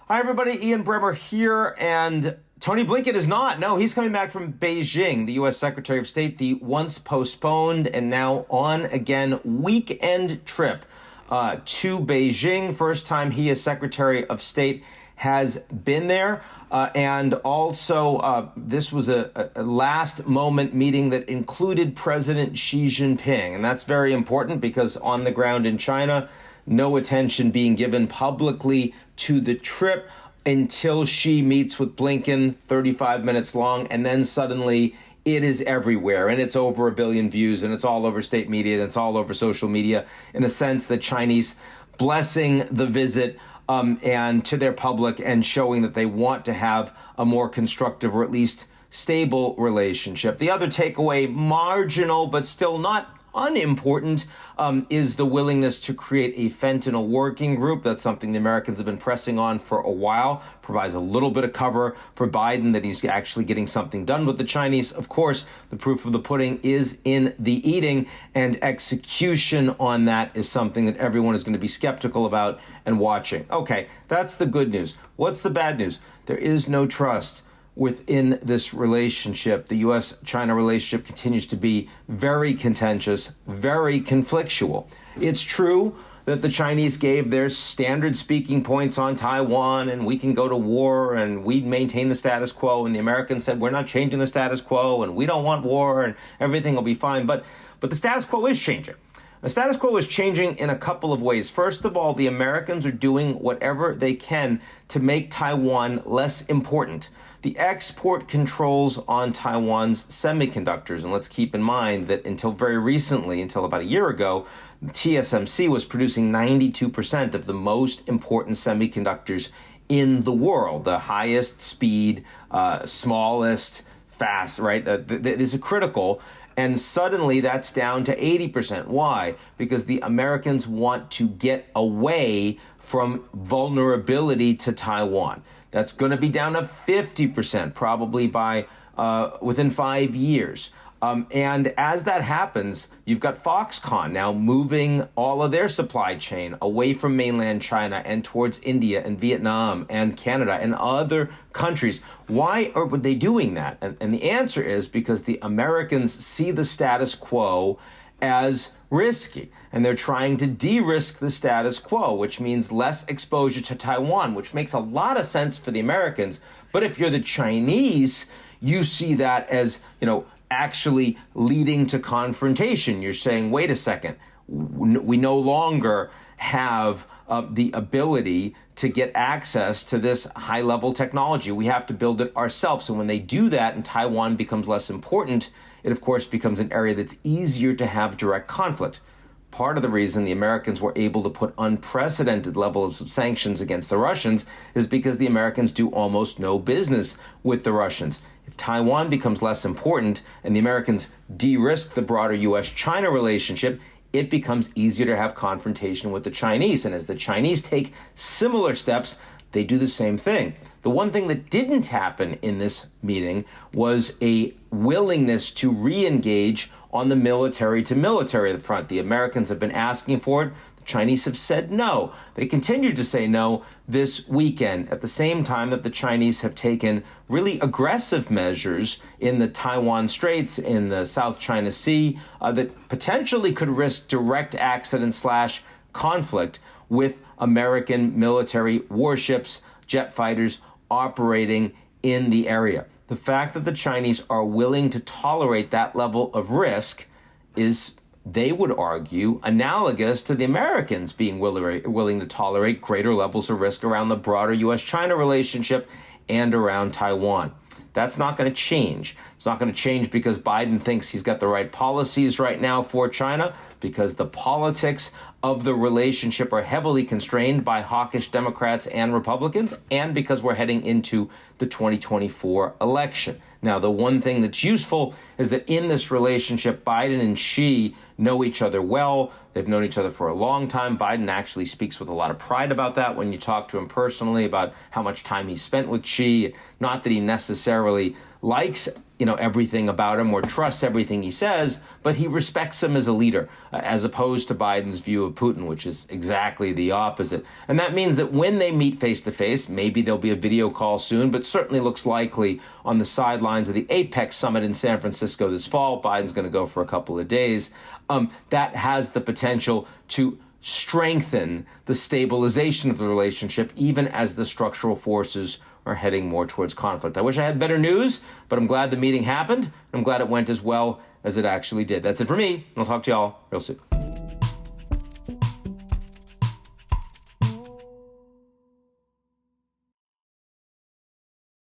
Hi, everybody. Ian Bremmer here. And Tony Blinken is not. No, he's coming back from Beijing, the U.S. Secretary of State, the once postponed and now on again weekend trip to Beijing. First time he, as Secretary of State, has been there. And also, this was a last moment meeting that included President Xi Jinping. And that's very important because on the ground in China, no attention being given publicly to the trip until Xi meets with Blinken, 35 minutes long, and then suddenly it is everywhere, and it's over 1 billion views, and it's all over state media, and it's all over social media, in a sense, the Chinese blessing the visit and to their public and showing that they want to have a more constructive or at least stable relationship. The other takeaway, marginal but still not unimportant, is the willingness to create a fentanyl working group. That's something the Americans have been pressing on for a while. Provides a little bit of cover for Biden that he's actually getting something done with the Chinese. Of course, the proof of the pudding is in the eating, and execution on that is something that everyone is going to be skeptical about and watching. Okay, that's the good news. What's the bad news? There is no trust within this relationship. The U.S.-China relationship continues to be very contentious, very conflictual. It's true that the Chinese gave their standard speaking points on Taiwan, and we can go to war, and we'd maintain the status quo, and the Americans said, we're not changing the status quo, and we don't want war, and everything will be fine. But the status quo is changing. The status quo is changing in a couple of ways. First of all, the Americans are doing whatever they can to make Taiwan less important. The export controls on Taiwan's semiconductors, and let's keep in mind that until very recently, until about a year ago, TSMC was producing 92% of the most important semiconductors in the world, the highest speed, smallest, fast, right? These are critical. And suddenly that's down to 80%. Why? Because the Americans want to get away from vulnerability to Taiwan. That's going to be down to 50%, probably by within 5 years. And as that happens, you've got Foxconn now moving all of their supply chain away from mainland China and towards India and Vietnam and Canada and other countries. Why are they doing that? And the answer is because the Americans see the status quo as risky, and they're trying to de-risk the status quo, which means less exposure to Taiwan, which makes a lot of sense for the Americans. But if you're the Chinese, you see that as, actually leading to confrontation. You're saying, wait a second, we no longer have the ability to get access to this high-level technology. We have to build it ourselves. So when they do that and Taiwan becomes less important, it, of course, becomes an area that's easier to have direct conflict. Part of the reason the Americans were able to put unprecedented levels of sanctions against the Russians is because the Americans do almost no business with the Russians. If Taiwan becomes less important and the Americans de-risk the broader U.S.-China relationship, it becomes easier to have confrontation with the Chinese. And as the Chinese take similar steps, they do the same thing. The one thing that didn't happen in this meeting was a willingness to re-engage on the military-to-military front. The Americans have been asking for it. The Chinese have said no. They continue to say no this weekend, at the same time that the Chinese have taken really aggressive measures in the Taiwan Straits, in the South China Sea, that potentially could risk direct accident/conflict with American military warships, jet fighters operating in the area. The fact that the Chinese are willing to tolerate that level of risk is, they would argue, analogous to the Americans being willing to tolerate greater levels of risk around the broader U.S.-China relationship and around Taiwan. That's not going to change. It's not going to change because Biden thinks he's got the right policies right now for China, because the politics of the relationship are heavily constrained by hawkish Democrats and Republicans, and because we're heading into the 2024 election. Now, the one thing that's useful is that in this relationship, Biden and Xi know each other well. They've known each other for a long time. Biden actually speaks with a lot of pride about that when you talk to him personally, about how much time he spent with Xi. Not that he necessarily likes everything about him or trusts everything he says, but he respects him as a leader, as opposed to Biden's view of Putin, which is exactly the opposite. And that means that when they meet face to face, maybe there'll be a video call soon, but certainly looks likely on the sidelines of the APEC summit in San Francisco this fall. Biden's going to go for a couple of days. That has the potential to strengthen the stabilization of the relationship, even as the structural forces are heading more towards conflict. I wish I had better news, but I'm glad the meeting happened. I'm glad it went as well as it actually did. That's it for me, and I'll talk to y'all real soon.